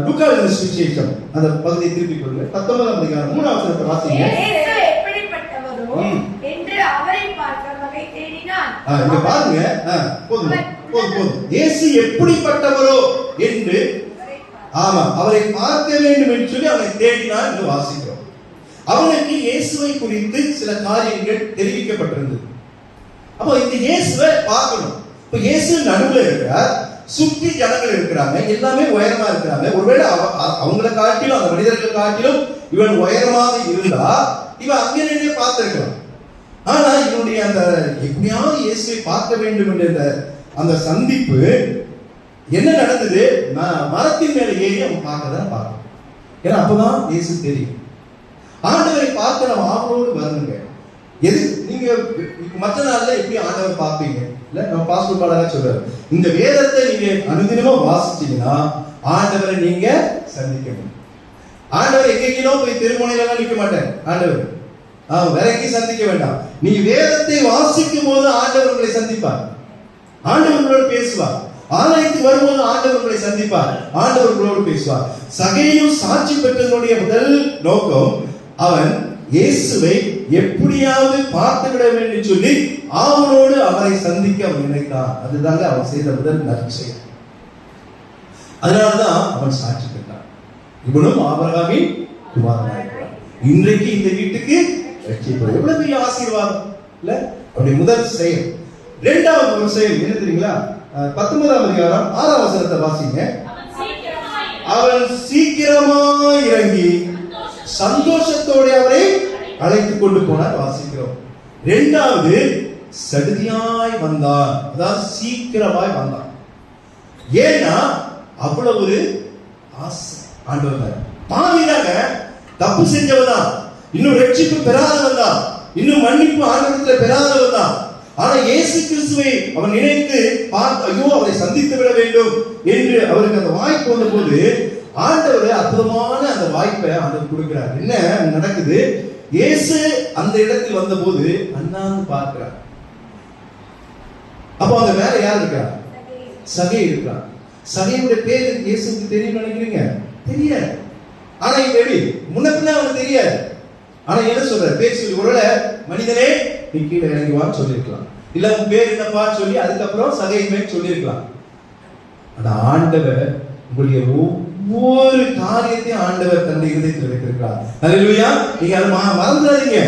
லூக்கா எழுதின சுவிசேஷம் அந்த பகுதியை திருப்பிக் கொள்ளுங்க. 19ஆம் அதிகாரம் 3ஆம் வசனத்தை வாசிங்க. இங்க பாருங்க, போதும். இயேசு எப்படிப்பட்டவரோ என்று, ஆமா அவரை பார்க்க வேண்டும் என்று சொல்லி அவனை தேடினான் என்று வாசிக்கிறோம். அவனுக்கு இயேசுவை குறித்து சில காரியங்கள் தெரிவிக்கப்பட்டிருந்தது. அப்போ இந்த இயேசுவை பார்க்கணும். இப்ப இயேசு நடுவுல இருக்கிறார், சுற்றி ஜனங்கள் இருக்கிறாங்க, எல்லாமே உயரமா இருக்கிறாங்க. ஒருவேளை அவங்களை காட்டிலும் அந்த மனிதர்களை காட்டிலும் இவன் உயரமாக இருந்தா இவன் அங்கே நின்று பார்த்திருக்கலாம். ஆனா இவனுடைய அந்த எப்படியாவது இயேசுவை பார்க்க வேண்டும் என்ற அந்த சந்திப்பு என்ன நடந்தது? மரத்தின் மேல ஏறி அவன் பார்க்கதான் பார்க்கணும். ஏன்னா அப்பதான் இயேசு தெரியும். ஆண்டவரை பார்க்க நம்ம ஆவலோடு வரணுங்க. எது நீங்க மற்ற நாள்ல எப்படி ஆண்டவர் பார்ப்பீங்க? இல்ல நம்ம பாஸ்டர் பாலரா சொல்றாரு, இந்த வேதத்தை நீங்க அனுதினமும் வாசிச்சீங்கன்னா ஆண்டவரை நீங்க சந்திக்க முடியும். ஆண்டவர் எங்கெங்கிலோ போய் திருமணையில நிற்க மாட்டேன். ஆண்டவர் வேற எங்கேயும் சந்திக்க வேண்டாம். நீ வேதத்தை வாசிக்கும் போது ஆண்டவர் உங்களை சந்திப்பார். ஆண்டவர் உங்களோடு பேசுவார். ஆலயத்துக்கு வரும்போது ஆண்டவர் உங்களை சந்திப்பார். ஆண்டவர் உங்களோடு பேசுவார். சகேயு சாட்சி பெற்றதனுடைய முதல் நோக்கம் அவன் இயேசுவை எப்படியாவது பார்த்து விட வேண்டும் சொல்லி அவனோடு அவரை சந்திக்க அவன் நினைத்தான். அதுதாங்க அவன் செய்த முதல் நற்செயல். அதனாலதான் அவன் சாட்சி பெற்றான். இவனும் ஆபிரகாமின் குமாரனாய் இருக்கிறான். இன்றைக்கு இந்த வீட்டுக்கு எவ்வளவு பெரிய ஆசீர்வாதம். இல்ல? அப்படி முதல் செயல். இரண்டாவது ஒரு செயல் என்ன தெரியுங்களா? 19ஆம் அதிகாரம் 6ஆம் வசனத்தை வாசிங்க. அவன் சீக்கிரமாய் இறங்கி சந்தோஷத்தோட அவரை அழைத்துக் கொண்டு போனார். வாசிக்கிறோம். இரண்டாவது சடுதியாய் வந்தான், அதாவது சீக்கிரமாய் வந்தான். ஏன்னா அவ்வளவு ஒரு ஆசை ஆண்டவர். பாவியாக தப்பு செஞ்சவன் தான், இன்னும் ரட்சிப்பு பெறாதவன் தான், இன்னும் மன்னிப்பு ஆண்டவரத்தில் பெறாதவன் தான். ஆனா இயேசு கிறிஸ்துவை அவன் நினைத்து பார்த்து ஐயோ அவரை சந்தித்து விட வேண்டும் என்று அவருக்கு அந்த வாய்ப்பு வந்த போது ஆண்டவர் அற்புதமான அந்த வாய்ப்பை ஆண்டவர் கொடுக்கிறார். என்ன நடக்குது? இயேசு அந்த இடத்தில் வந்த போது அண்ணாந்து பார்க்கிறார். அப்போ அங்க வேற யார் இருக்கா? சகை இருக்கிறான். சகையுடைய பேர் இயேசுக்கு தெரியும் நினைக்கிறீங்க? தெரியாது. ஆனா இப்படி முன்னப்பின்னா அவனுக்கு தெரியாது. ஆனா என்ன சொல்ற? பேர் சொல்லி ஒருவேளை மனிதனே நீ கீழே இறங்குவான்னு சொல்லியிருக்கலாம், இல்ல உன் பேர் என்னப்பான்னு சொல்லி அதுக்கப்புறம் சகையுமே சொல்லியிருக்கலாம். ஆனா ஆண்டவர் உங்களுடைய ஒவ்வொரு காரியத்தையும் ஆண்டவர் தன்னுடைய இதயத்தில் வைத்திருக்கிறார். அல்லேலூயா. நீங்க அதை மறந்துடாதீங்க.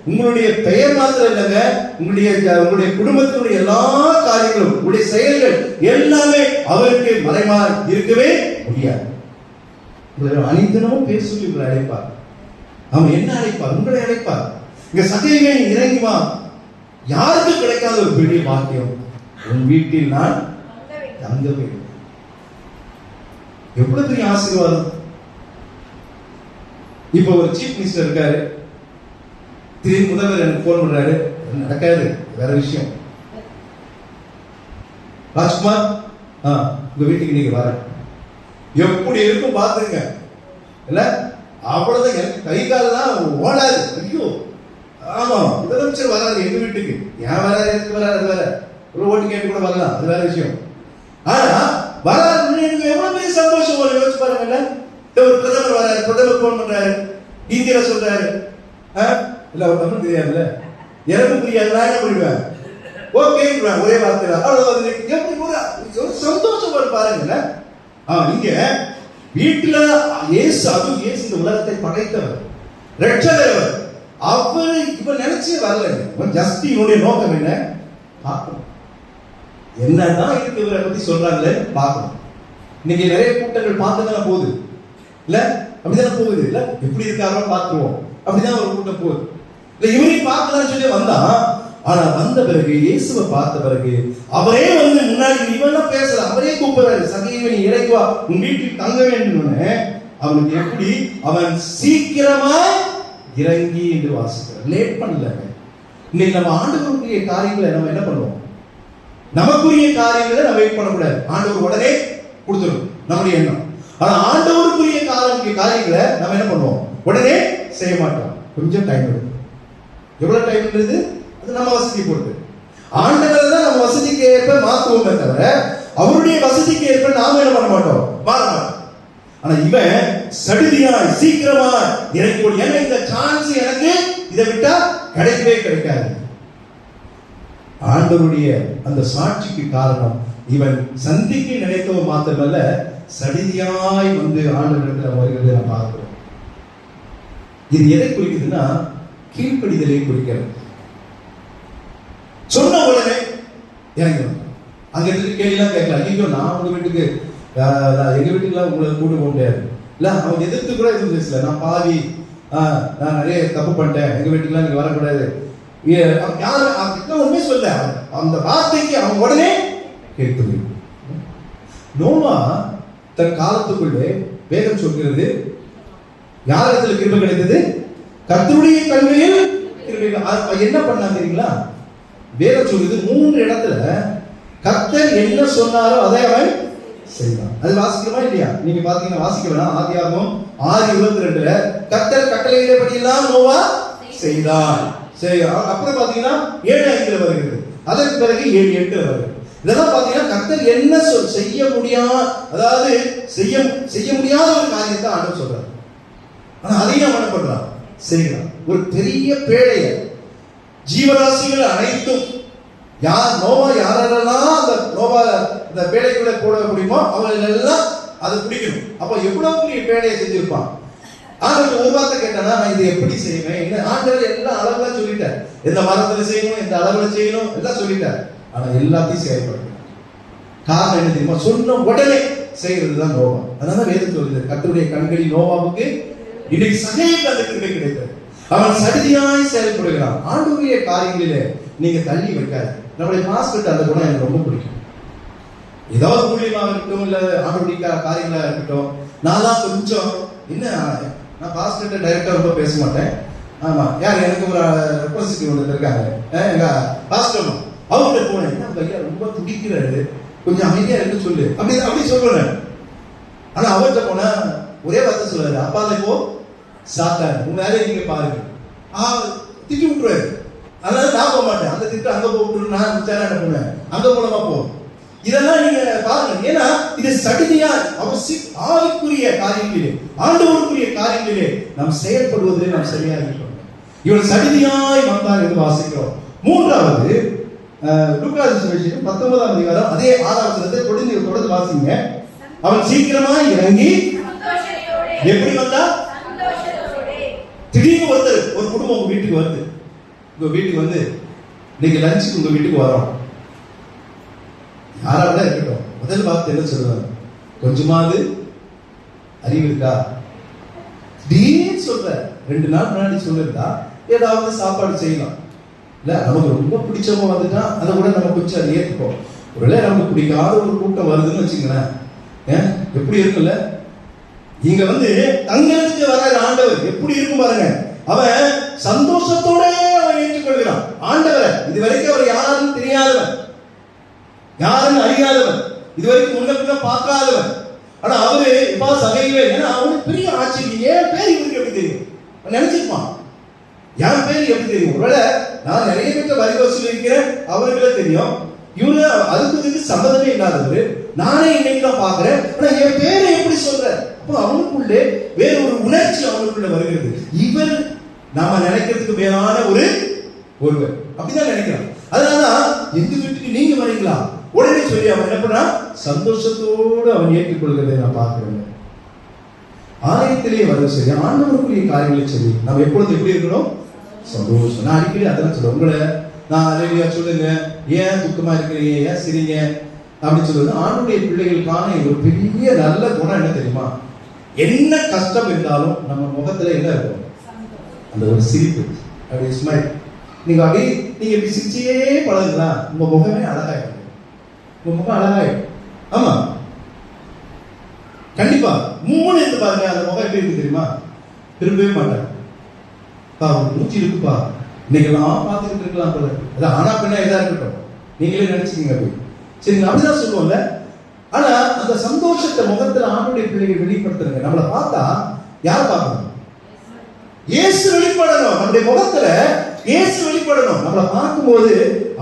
உங்களுடைய பெயர் மாத்திரம் இல்லைங்க, உங்களுடைய குடும்பத்தினுடைய எல்லா காரியங்களும், உங்களுடைய செயல்கள் எல்லாமே அவருக்கு மறைமா இருக்கவே முடியாது. அனைத்தினமும் பேர் சொல்லி உங்களை அழைப்பார். அவன் என்ன அழைப்பார்? உங்களை அழைப்பார். இங்க சகையுமே இறங்கி வா. யாருக்கு கிடைக்காத ஒரு பெரிய வாக்கியம், உன் வீட்டில் நான் தங்க வேண்டும். எவ்வளவு பெரிய ஆசீர்வாதம். இப்ப ஒரு சீஃப் மினிஸ்டர் இருக்காரு, திடீர்னு முதல்வர் எனக்கு போன் பண்றாரு, நடக்காது, வேற விஷயம். ராஜ்குமார் உங்க வீட்டுக்கு நீங்க வர எப்படி இருக்கும் பாத்துங்க. இல்ல அவ்வளவுதான், எனக்கு கை காலெல்லாம் ஓடாது. ஐயோ ஆமா முதலமைச்சர் வராது எங்க வீட்டுக்கு. ஏன் வராது, எதுக்கு வராது, அது வேற. ஒரு ஓட்டு கேட்டு கூட வரலாம், அது வேற விஷயம். ஆனா வராது எனக்கு எவ்வளவு பெரிய சந்தோஷம் வரும். யோசிச்சு பாருங்க. ஒரு பிரதமர் வராரு, பிரதமர் போன் பண்றாரு, இந்தியில சொல்றாரு, இல்ல ஒரு தமிழ் தெரியாதுல்ல, எனக்கு புரியாது, நான் என்ன பண்ணுவேன், ஓகே ஒரே வார்த்தை, அவ்வளவு எப்படி சந்தோஷம் வரும் பாருங்க. இங்க வீட்டுல இயேசு, அதுவும் இயேசு இந்த உலகத்தை படைத்தவர், ரட்சகர். அவர் இப்ப நினைச்சே வரல. ஜஸ்ட் இவனுடைய நோக்கம் என்ன? பார்க்கணும் என்னதான் இருக்கு இவரை பத்தி சொல்றாங்களே பார்க்கணும். இன்னைக்கு நிறைய கூட்டங்கள் பார்த்துதானே போகுது, இல்ல அப்படிதானே போகுது, இல்ல எப்படி இருக்காரோ பார்த்துருவோம், அப்படிதான் ஒரு கூட்டம் போகுது. இல்ல இவரையும் பார்க்கலாம்னு சொல்லி வந்தான். ஆனா வந்த பிறகு இயேசுவை பார்த்த பிறகு அவரே வந்து முன்னாடி இவெல்லாம் பேசல, அவரே கூப்பிடுறாரு, சகையுமே நீ இறங்கி வா, உன் வீட்டில் தங்க வேண்டும். அவனுக்கு எப்படி? அவன் சீக்கிரமா இறங்கி என்று வாசிக்கிறார். லேட் பண்ணல. இன்னைக்கு நம்ம ஆண்டவருக்குரிய காரியங்களை நம்ம என்ன பண்ணுவோம்? நமக்குரிய காரியங்களை நம்ம வெயிட் பண்ணக்கூடாது. ஆண்டவர் உடனே கொடுத்துரும் நம்முடைய எண்ணம். ஆனா ஆண்டவருக்குரிய காரியங்களை நம்ம என்ன பண்ணுவோம்? உடனே செய்ய மாட்டோம். கொஞ்சம் டைம் எடுக்கும். எவ்வளவு டைம் இருக்குது? அது நம்ம வசதியை பொறுத்து. ஆண்டவரை தான் நம்ம வசதிக்கு ஏற்ப மாற்றுவோமே தவிர அவருடைய வசதிக்கு ஏற்ப நாம என்ன பண்ண மாட்டோம், மாற மாட்டோம். ஆனா இவன் சடுதியாய் சீக்கிரமா இறங்கி, ஏன்னா இந்த சான்ஸ் எனக்கு இதை விட்டா கிடைக்கவே கிடைக்காது. ஆண்டவருடைய அந்த சாட்சிக்கு காரணம் இவன் சந்திக்க நினைத்தவன் மாத்திரமல்ல, சடுதியாய் வந்து ஆண்டவரிடத்தில் வருகிறதை நாம் பார்க்கிறோம். இது எதை குறிக்குதுன்னா கீழ்ப்படிதலை குறிக்கிறது. சொன்ன உடனே இறங்கணும். அங்க இருந்து கேள்விலாம் கேட்கலாம். ஐயோ நான் உங்க வீட்டுக்கு, எங்க வீட்டுக்குலாம் உங்களை கூட்டு போக முடியாது, இல்ல அவங்க எதிர்த்து கூட எதுவும் பேசல, நான் பாவி, நான் நிறைய தப்பு பண்ணிட்டேன், எங்க வீட்டுக்குலாம் நீங்க வரக்கூடாது, யாரும் உண்மை சொல்ல. அந்த வார்த்தைக்கு அவங்க உடனே கேட்குது. நோவா தன் காலத்துக்குள்ளே வேதம் சொல்கிறது, யாரிடத்துல கிருபை கிடைத்தது? கர்த்தருடைய கண்களில் கிருபை. என்ன பண்ணா தெரியுங்களா? வேதம் சொல்லுது 3 இடத்துல கர்த்தர் என்ன சொன்னாரோ அதை அவன் செய்தான். அது வாசிக்கிறோமா இல்லையா? நீங்க பாத்தீங்கன்னா வாசிக்க வேணாம். ஆதியாகமம் 6:22 கர்த்தர் கட்டளையிட்டபடி எல்லாம் நோவா செய்தான். அப்புறம் பாத்தீங்கன்னா 7:5 வருகிறது. அதற்கு பிறகு 7:8 வருகிறது. இதெல்லாம் பாத்தீங்கன்னா கர்த்தர் என்ன செய்ய முடியாத, அதாவது செய்ய முடியாத ஒரு காரியத்தை ஆண்டவர் சொல்றாரு. ஆனா அதையும் அவன் என்ன பண்றான்? செய்கிறான். ஒரு பெரிய பேழைய ஜீவராசிகள் அனைத்தும் நோவா யாரெல்லாம் அந்த நோவா இந்த பேழைக்குள்ள போட முடியுமோ அவங்க எல்லாம் அதை பிடிக்கணும். அப்ப எவ்வளவு பெரிய பேழையை செஞ்சிருப்பான். ஆண்டவர் ஒரு வார்த்தை கேட்டானா நான் இதை எப்படி செய்வேன், என்ன ஆண்டவர் எல்லாம் அளவுலாம் சொல்லிட்டார், எந்த மரத்துல செய்யணும், எந்த அளவுல செய்யணும் எல்லாம் சொல்லிட்டார். ஆனா எல்லாத்தையும் செயல்படுத்த காரணம் என்ன தெரியுமா? சொன்ன உடனே செய்யறதுதான் நோவா. அதனால வேதம் சொல்லுது, கர்த்தருடைய கண்களில் நோவாவுக்கு இன்னைக்கு சகையில் அந்த கிருபை கிடைத்தது. அவன் சடிதியாய் செயல்படுகிறான். ஆண்டவருடைய காரியங்களிலே நீங்க தள்ளி வைக்காது. நம்முடைய பாஸ்கட் அந்த குணம் எனக்கு ரொம்ப பிடிக்கும். ஏதாவது மூலியமாக இருக்கட்டும், இல்ல ஆண்டவருடைய காரியங்களா இருக்கட்டும், நான் தான் கொஞ்சம் என்ன, நான் பாஸ்கட்ட டைரக்டா ரொம்ப பேச மாட்டேன். ஆமா, யார் எனக்கு ஒரு ரெப்ரசன்டேட்டிவ் ஒன்று இருக்காங்க, எங்க பாஸ்டர், அவர்கிட்ட போனேன். என்ன பையா ரொம்ப துடிக்கிறாரு, கொஞ்சம் அமைதியா இருக்கு சொல்லு, அப்படி சொல்றேன். ஆனா அவர்கிட்ட போனா ஒரே வார்த்தை சொல்றாரு, அப்பாலே போ சாத்தான், உங்க வேலையை நீங்க பாருங்க. திட்டி விட்டுருவாரு. அதனால நான் போக மாட்டேன். அந்த திட்டு அங்க போட்டு நான் விசாரணை போனேன், அங்க மூலமா போகும். இதெல்லாம் நீங்க பாருங்க. ஏன்னா இது சடிதியா ஆவிக்குரிய காரியங்களிலே, ஆண்டவருக்குரிய காரியங்களிலே நாம் செயல்படுவதிலே நாம் சரியா இருக்கணும். இவன் சடிதியாய் வந்தார் என்று வாசிக்கிறோம். மூன்றாவது லூக்கா சுவிசேஷம் 19ஆம் அதிகாரம் அதே 6ஆம் வசனத்தை தொடர்ந்து வாசிங்க. அவன் சீக்கிரமாய் இறங்கி எப்படி வந்தா? திடீர்னு ஒரு குடும்பம் உங்க வீட்டுக்கு வருது. உங்க வீட்டுக்கு வந்து இன்னைக்கு லஞ்சுக்கு உங்க வீட்டுக்கு வரோம். யாராவது இருக்கட்டும், முதல் வார்த்தை என்ன சொல்லுவாங்க? கொஞ்சமாவது அறிவு இருக்கா? திடீர்னு சொல்ற 2 நாள் முன்னாடி சொல்லிருந்தா ஏதாவது சாப்பாடு செய்யலாம். இல்ல நமக்கு ரொம்ப பிடிச்சவங்க வந்துட்டா அதை கூட நம்ம கொஞ்சம் அதை ஏற்றுப்போம். ஒருவேளை நமக்கு பிடிக்காத ஒரு கூட்டம் வருதுன்னு வச்சுங்களேன், எப்படி இருக்குல்ல? இங்க வந்து தங்களுக்கு வர ஆண்டவர் எப்படி இருக்கும் பாருங்க. அவன் சந்தோஷத்தோட அவன் ஏற்றுக்கொள்கிறான் ஆண்டவரை. இதுவரைக்கும் அவர் யாருன்னு தெரியாதவன், யாருன்னு அறியாதவன், இதுவரைக்கும் முன்ன பார்க்காதவன். ஆனா அவரு இப்ப சகைவே, ஏன்னா அவனுக்கு பெரிய ஆச்சரியம். ஏன் பேர் இவருக்கு எப்படி தெரியும் நினைச்சிருப்பான். என் பேர் எப்படி தெரியும்? ஒருவேளை நான் நிறைய பேர்ட்ட வரி வசூல் இருக்கிறேன், அவருக்குள்ள தெரியும். இவரு அதுக்கு சம்பந்தமே இல்லாதவரு, நானே இன்னைக்கு தான் பாக்குறேன், ஆனா என் பேரை எப்படி சொல்ற? அப்போ அவனுக்குள்ளே வேற ஒரு உணர்ச்சி அவனுக்குள்ள வருகிறது. இவர் நாம நினைக்கிறதுக்கு மேலான ஒருவர் அப்படிதான் நினைக்கிறான். அதனாலதான் எங்க வீட்டுக்கு நீங்க வரீங்களா உடனே சொல்லி அவன் என்ன பண்ணா, சந்தோஷத்தோடு அவன் ஏற்றுக்கொள்கிறதை நான் பார்க்கிறேன். ஆலயத்திலேயே வர சரி, ஆண்டவருக்குரிய காரியங்களை சரி, நம்ம எப்பொழுது எப்படி இருக்கணும்? சந்தோஷம். நான் அடிக்கடி அதான் சொல்லுவேன், உங்களை நான் அலையா சொல்லுங்க, ஏன் துக்கமா இருக்கிறீங்க, ஏன் சிரிங்க அப்படின்னு சொல்லுவது ஆண்டுடைய பிள்ளைகளுக்கான ஒரு பெரிய நல்ல குணம் என்ன தெரியுமா? என்ன கஷ்டம் இருந்தாலும் நம்ம முகத்துல என்ன இருக்கும்? அந்த ஒரு சிரிப்பு, அப்படி ஸ்மைல். நீங்க இப்படி சிரிச்சே பழகுங்களா, உங்க முகமே அழகாயிடும். உங்க முகம் அழகாயிடும். ஆமா, கண்டிப்பா. 3 இருந்து பாருங்க, அந்த முகம் எப்படி இருக்கு தெரியுமா? திரும்பவே மாட்டாங்க. மூச்சு இருக்குப்பா, இன்னைக்கெல்லாம் பார்த்துக்கிட்டு இருக்கலாம் போல. அது ஆனா பெண்ணா எதா இருக்கட்டும், நீங்களே நினைச்சுக்கீங்க அப்படி. சரிங்க, அப்படிதான் சொல்லுவோம்ல. ஆனா அந்த சந்தோஷத்தை முகத்துல ஆண்டுடைய பிள்ளைகள் வெளிப்படுத்துறாங்க. நம்மளை பார்த்தா யார் பார்க்கணும்? இயேசு வெளிப்படணும். நம்முடைய முகத்துல இயேசு வெளிப்படணும். நம்மளை பார்க்கும்போது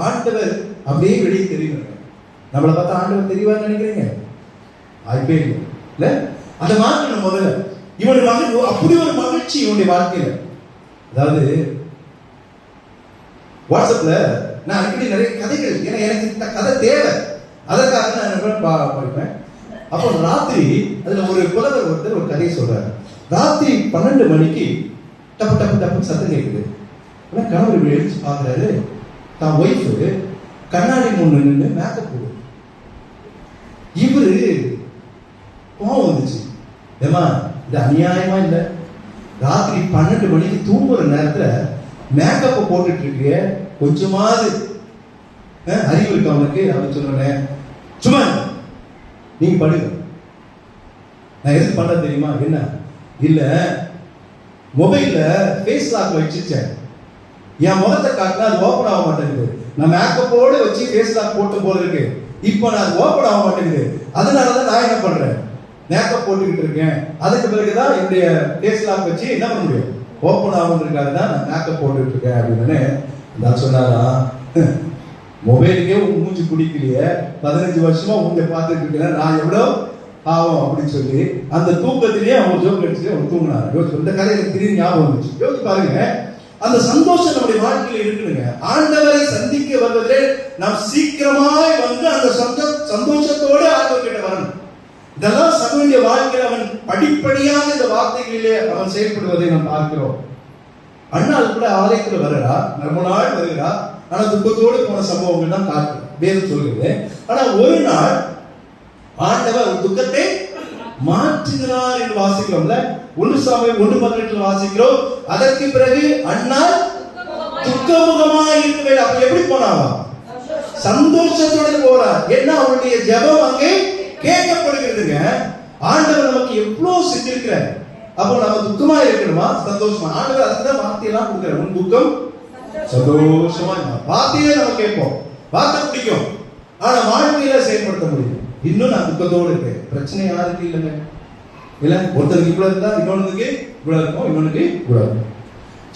ஆண்டவர் அப்படியே வெளியே தெரியும். நம்மளை பார்த்தா ஆண்டவர் தெரியவான்னு நினைக்கிறீங்க? வாய்ப்பே இல்ல. அதை மாற்றணும் முதல்ல. இவனுடைய மகன் அப்படி ஒரு மகிழ்ச்சி இவனுடைய வாழ்க்கையில. அதாவது வாட்ஸ்அப்ல நான் அடிக்கடி நிறைய கதைகள், ஏன்னா எனக்கு இந்த கதை தேவை, அதற்காக நான் படிப்பேன். அப்போ ராத்திரி அதுல ஒரு புலவர் ஒருத்தர் ஒரு கதையை சொல்றாரு. ராத்திரி 12 மணிக்கு டப்பு டப்பு டப்பு சத்தம் கேட்குது. கணவர் இப்படி எழுச்சி பாக்குறாரு, தான் ஒய்ஃபு கண்ணாடி முன்னு நின்று மேக்கப் போடுது. இவரு கோவம் வந்துச்சு, ஏமா இது அநியாயமா இல்ல? ராத்திரி 12 மணிக்கு தூங்குற நேரத்துல மேக்கப்பை போட்டுட்டு இருக்கிய, கொஞ்சமாவது அறிவு இருக்கு அவனுக்கு அப்படின்னு சொன்னேன். சும்மா நீங்க படுங்க. நான் எதுக்கு பண்ண தெரியுமா? என்ன இல்ல, மொபைல்ல ஃபேஸ் லாக் வச்சிருச்சேன், என் முகத்தை காட்டினா அது ஓப்பன் ஆக மாட்டேங்குது. நான் மேக்கப்போடு வச்சு ஃபேஸ் லாக் போட்டு போல இருக்கு, இப்போ நான் அது ஓப்பன் ஆக மாட்டேங்குது. அதனாலதான் நான் என்ன பண்றேன், மேக்கப் போட்டுக்கிட்டு இருக்கேன். அதுக்கு பிறகுதான் என்னுடைய ஃபேஸ் லாக் வச்சு என்ன பண்ண முடியும், ஓப்பன் ஆகுன்றதுக்காக தான் நான் மேக்கப் போட்டுட்டு இருக்கேன் அப்படின்னு நான் சொன்னாரா. மொபைலுக்கே உங்க மூஞ்சி பிடிக்கலையே, 15 வருஷமா உங்க பார்த்துட்டு இருக்கிறேன், நான் எவ்வளோ பாவம் அப்படின்னு சொல்லி அந்த தூக்கத்திலேயே அவங்க ஜோக் அடிச்சு அவங்க தூங்கினாரு. இந்த கதை எனக்கு திடீர்னு ஞாபகம் வந்துச்சு. யோசிச்சு பாருங்க, அந்த சந்தோஷம் நம்முடைய வாழ்க்கையில இருக்குதுங்க. ஆண்டவரை சந்திக்க வருவதிலே நாம் சீக்கிரமாய் வந்து அந்த சந்தோஷத்தோடு ஆண்டவர் கிட்ட வரணும். இதெல்லாம் சகோதரிய வாழ்க்கையில் அவன் படிப்படியாக இந்த வார்த்தைகளிலே அவன் செயல்படுவதை நாம் பார்க்கிறோம். அண்ணால் கூட ஆலயத்தில் வருகிறா, ரொம்ப நாள் வருகிறா, ஆனா துக்கத்தோடு போன சம்பவங்கள் தான் காட்டு வேறு சொல்லுது. ஆனா ஒரு நாள் ஆண்டவர் துக்கத்தை மாற்றுகிறார் என்று வாசிக்கிறோம்ல. 1 சாமுவேல் 1:18 வாசிக்கிறோம். அதற்கு பிறகு அண்ணால் துக்கமுகமாக இருக்கவே. அப்ப எப்படி போனாவா? சந்தோஷத்தோடு போறார். ஏன்னா அவருடைய ஜெபம் அங்கே கேட்கப்படுகிறதுங்க. ஆண்டவர் நமக்கு எவ்வளவு செஞ்சிருக்கிறார். அப்போ நம்ம துக்கமா இருக்கணுமா சந்தோஷமா? ஆண்டவர் அதுதான் வார்த்தையெல்லாம் கொடுக்கிறார். உன் துக்கம் சந்தோஷமா வார்த்தையே நம்ம கேட்போம், வார்த்தை பிடிக்கும், ஆனா வாழ்க்கையில செயல்படுத்த முடியும். இன்னும் நான் துக்கத்தோடு இருக்கேன். பிரச்சனை யாருக்கு இல்லைங்க? இல்ல, ஒருத்தருக்கு இவ்வளவு இருந்தா இன்னொன்னுக்கு இவ்வளவு இருக்கும், இன்னொன்னுக்கு இவ்வளவு இருக்கும்.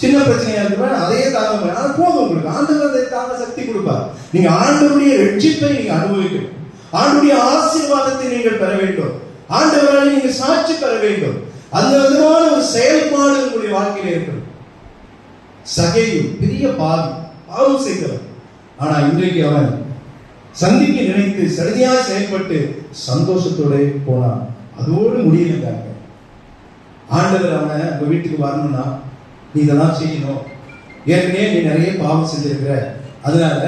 சின்ன பிரச்சனையா இருக்கு, அதையே தாங்க முடியும். ஆனா போதும், உங்களுக்கு ஆண்டவர் அதை தாங்க சக்தி கொடுப்பார். நீங்க ஆண்டவருடைய ரட்சிப்பை நீங்க அனுபவிக்கணும். ஆண்டவருடைய ஆசீர்வாதத்தை நீங்கள் பெற வேண்டும். ஆண்டவரால் நீங்க சாட்சி பெற வேண்டும். அந்த விதமான ஒரு செயல்பாடு உங்களுடைய வாழ்க்கையில இருக்கணும். சகேயு பெரிய பாவம் செய்தவன். ஆனா இன்றைக்கு அவன் சந்திக்க நினைத்து சரியாக செயல்பட்டு சந்தோஷத்தோட போனான். அதோடு முடியல. ஆண்டவர் அவனை உங்க வீட்டுக்கு வரணும்னா நீ இதெல்லாம் செய்யணும், ஏற்கனவே நீ நிறைய பாவம் செஞ்சிருக்கிற, அதனால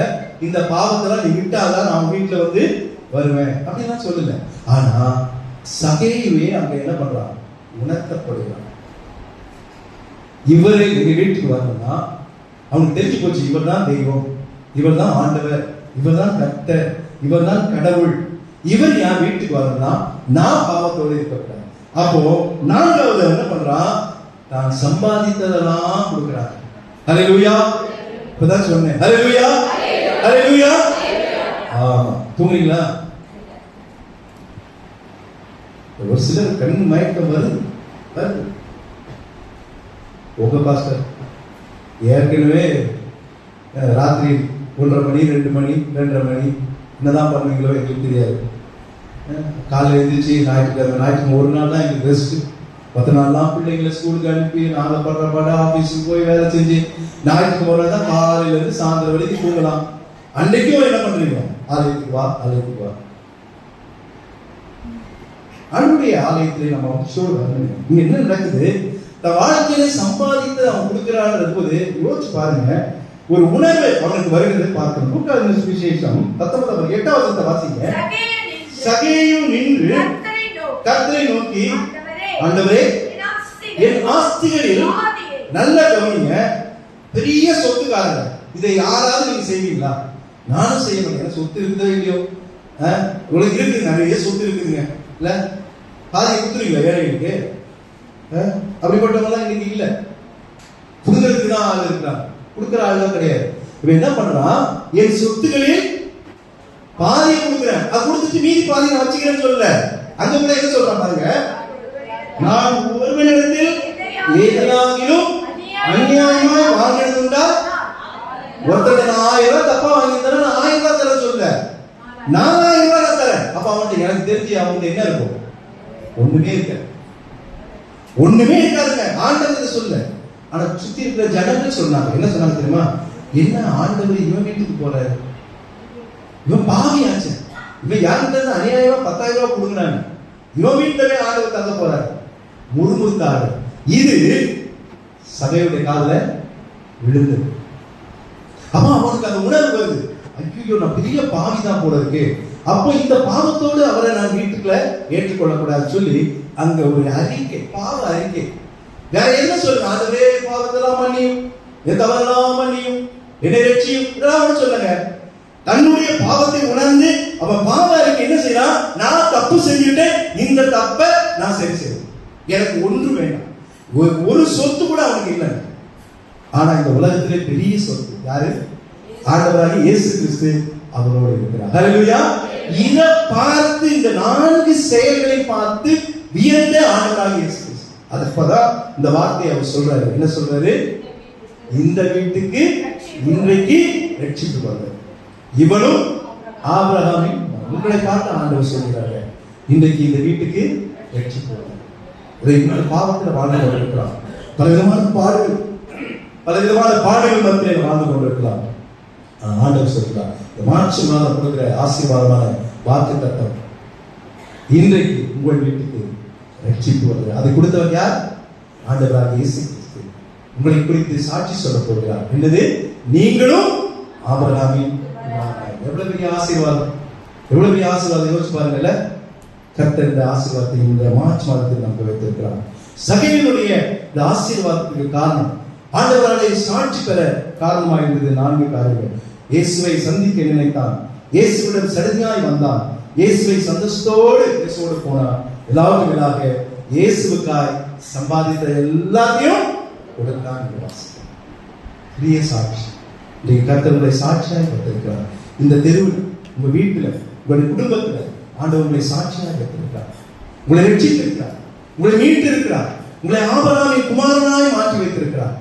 இந்த பாவத்தெல்லாம் நீ விட்டாதான் நான் வீட்டுல வந்து வருவேன் அப்படின்னா சொல்லல. ஆனா சகேயுவே அங்க என்ன பண்றான்? உணர்த்தப்படுகிறான். இவரு எங்க வீட்டுக்கு வரணும்னா அவனுக்கு தெரிஞ்சு போச்சு, இவர் தான் தெய்வம், இவர் தான் ஆண்டவர், இவர் தான் கர்த்தர், இவர் தான் கடவுள். இவர் என் வீட்டுக்கு வரணும்னா நான் பாவத்தோடு இருக்கக்கூடாது. அப்போ 4வது என்ன பண்றான்? தான் சம்பாதித்ததெல்லாம் கொடுக்கிறார். ஹல்லேலூயா. இப்பதான் சொன்னேன். ஹல்லேலூயா, ஹல்லேலூயா. ஆமா, தூங்குறீங்களா? ஒரு சிலர் கண் மயக்கம் வருது. உங்க பாஸ்டர் ஏற்கனவே ராத்திரி 1:30 மணி 2 மணி 2:30 மணி என்னதான் பண்ணுவீங்களோ எங்களுக்கு தெரியாது. காலையில் எழுந்திரிச்சு ஞாயிற்றுக்கிழமை ஒரு நாள் தான் எங்களுக்கு ரெஸ்ட். 10 நாள்லாம் பிள்ளைங்களை ஸ்கூலுக்கு அனுப்பி நாங்கள் படுற பாட ஆஃபீஸுக்கு போய் வேலை செஞ்சு ஞாயிற்றுக்கு ஒரு நாள் தான் காலையில இருந்து சாயந்தரம் வரைக்கும் தூங்கலாம். அன்னைக்கும் என்ன பண்றீங்க? ஆலயத்துக்கு வா, ஆலயத்துக்கு வா. அவனுடைய ஆலயத்திலே நம்ம இங்க என்ன நடக்குது? தன் வாழ்க்கையில சம்பாதித்து அவன் கொடுக்கிறான் போது யோசிச்சு பாருங்க. ஒரு உணர்வு அவனுக்கு வருகிறது பார்க்கணும். லூக்காஸ் சுவிசேஷம் 8வது வாசிங்க. சகேயு நின்று கர்த்தரை நோக்கி, ஆண்டவரே என் ஆஸ்திகளில் நல்ல கவனிங்க, பெரிய சொத்துக்காரங்க, இதை யாராவது நீங்க செய்வீங்களா? நானும் செய்ய மாட்டேன். சொத்து இருக்குதோ இல்லையோ, உங்களுக்கு இருக்கு, நிறைய சொத்து இருக்குதுங்க, இல்ல பாதி கொடுத்துருவீங்களா வேலைகளுக்கு? அப்படிப்பட்டவங்களாம் இன்னைக்கு இல்ல. புடுங்கிறதுக்கு தான் ஆள் இருக்கிறாங்க, கொடுக்குற ஆள் தான் கிடையாது. இப்ப என்ன பண்றான்? என் சொத்துக்களில் பாதியை கொடுக்குறேன், அது கொடுத்துட்டு மீதி பாதி நான் வச்சுக்கிறேன்னு சொல்லல. அங்க கூட என்ன சொல்றான் பாருங்க, நான் ஒருவனிடத்தில் ஏதாகிலும் அநியாயமாய் வாங்கினதுண்டா? ஒருத்தர் 1000 ரூபாய் தப்பா வாங்கி தரேன், நான் 1000 ரூபாய் தர சொல்ல, 4000 ரூபாய் தரேன். அப்ப அவன்கிட்ட எனக்கு தெரிஞ்சு அவன்கிட்ட என்ன இருக்கும்? ஒண்ணுமே இருக்க, ஒண்ணுமே இருக்காதுங்க. ஆண்டவர் சொல்ல. ஆனா சுத்தி இருக்கிற ஜனங்கள் சொன்னாங்க. என்ன சொன்னாங்க தெரியுமா? என்ன ஆண்டவர் இவன் வீட்டுக்கு போறாரு, இவன் பாவியாச்சு, இவன் யாருக்கிட்ட இருந்து அநியாயமா 10,000 ரூபாய் கொடுக்குறாங்க, இவன் வீட்டுல ஆண்டவர் தங்க போறாரு. முறுமுறுத்தாரு. இது சபையுடைய காதுல விழுந்தது. அப்ப அவனுக்கு அந்த உணர்வு வருது, ஐயோ நான் பெரிய பாவி தான் போல இருக்கு, அப்போ இந்த பாவத்தோடு அவரை நான் வீட்டுக்குள்ள ஏற்றுக்கொள்ளக்கூடாது சொல்லி அங்க ஒரு அறிக்கை, பாவ அறிக்கை. வேற என்ன சொல்லுங்க? ஆண்டவரே பாவத்தெல்லாம் மன்னியும், என் தவறெல்லாம் மன்னியும், என்னை ரட்சியும், இதெல்லாம் சொல்லுங்க. தன்னுடைய பாவத்தை உணர்ந்து அவன் பாவ அறிக்கை என்ன செய்யறான்? நான் தப்பு செஞ்சுட்டேன், இந்த தப்ப நான் சரி செய்வேன், எனக்கு ஒன்று வேண்டாம். ஒரு சொத்து கூட அவனுக்கு இல்லை. ஆனா இந்த உலகத்திலே பெரிய சொத்து யாரு? ஆண்டவராகிய இயேசு கிறிஸ்து அவரோடு இருக்கிறார். ஹல்லேலூயா. இத பார்த்து இந்த 4 செயல்களை பார்த்து வியந்த ஆண்டவராகிய இயேசு கிறிஸ்து. அதுப்பதான் இந்த வார்த்தையை அவர் சொல்றாரு. என்ன சொல்றாரு? இந்த வீட்டுக்கு இன்றைக்கு ரட்சிப்பு வந்தது, இவனும் ஆபிரகாமின். உங்களை பார்த்து ஆண்டவர் சொல்கிறாரு, இன்றைக்கு இந்த வீட்டுக்கு ரட்சிப்பு வந்தது. பாவத்தில் வாழ்ந்து கொண்டிருக்கிறான். பலவிதமான பாடுகள் மத்தியில் வாழ்ந்து கொண்டிருக்கலாம். ஆண்டவர் சொல்கிறார், மார்ச் மாதம் கொடுக்கிற ஆசீர்வாதமான வாக்கு தத்தம் இன்றைக்கு உங்கள் வீட்டுக்கு ரட்சிப்பு வருது. அதை கொடுத்தவர் யார்? ஆண்டவராக இயேசு கிறிஸ்து. உங்களை குறித்து சாட்சி சொல்ல போகிறார். என்னது? நீங்களும் ஆபிரகாமின் குமாரனாய். எவ்வளவு பெரிய ஆசீர்வாதம், எவ்வளவு பெரிய ஆசீர்வாதம். யோசிச்சு பாருங்கல்ல. கர்த்தர் இந்த ஆசீர்வாதத்தை இந்த மார்ச் மாதத்தில் நமக்கு வைத்திருக்கிறார். சகேயுடைய இந்த ஆசீர்வாதத்துக்கு காரணம் ஆண்டவராலே சாட்சி பெற காரணமாக இருந்தது 4 காரியங்கள். இயேசுவை சந்திக்க நினைத்தான், இயேசுவிடம் சடுதியாய் வந்தான், இயேசுவை சந்தோஷத்தோடு இயேசுவோடு போனான், எல்லாருக்கும் மேலாக இயேசுவுக்காய் சம்பாதித்த எல்லாத்தையும் கொடுத்தான் என்று வாசிக்கிறோம். பெரிய சாட்சி. இன்றைக்கு கர்த்தருடைய சாட்சியாக வைத்திருக்கிறார். இந்த தெருவில், உங்க வீட்டில், உங்களுடைய குடும்பத்தில் ஆண்டவர் உங்களை சாட்சியாக வைத்திருக்கிறார். உங்களை ரட்சித்திருக்கிறார், உங்களை மீட்டு இருக்கிறார், உங்களை ஆபிரகாமின் குமாரனாய் மாற்றி வைத்திருக்கிறார்.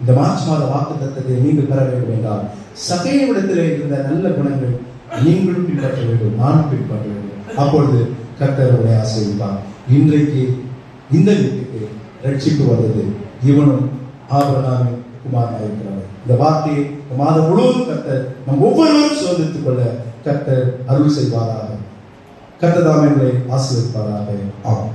இந்த மார்ச் மாத வாக்குத்தத்தத்தை நீங்கள் பெற வேண்டும் என்றால் சகேயுவிடத்திலே இருந்த நல்ல குணங்கள் நீங்களும் பின்பற்ற வேண்டும், நானும் பின்பற்ற வேண்டும். அப்பொழுது கர்த்தர் உங்களை ஆசீர்வதிப்பார். இன்றைக்கு இந்த வீட்டுக்கு ரட்சிப்பு வந்தது. இவனும் ஆபிரகாமின் குமாரனாய் இருக்கிறார். இந்த வார்த்தையை மாதம் முழுவதும் கர்த்தர் நம் ஒவ்வொருவரும் சுதந்திரித்துக் கொள்ள கர்த்தர் அருள் செய்வாராக. கர்த்தர் தாமே உங்களை ஆசீர்வதிப்பாராக. ஆம்.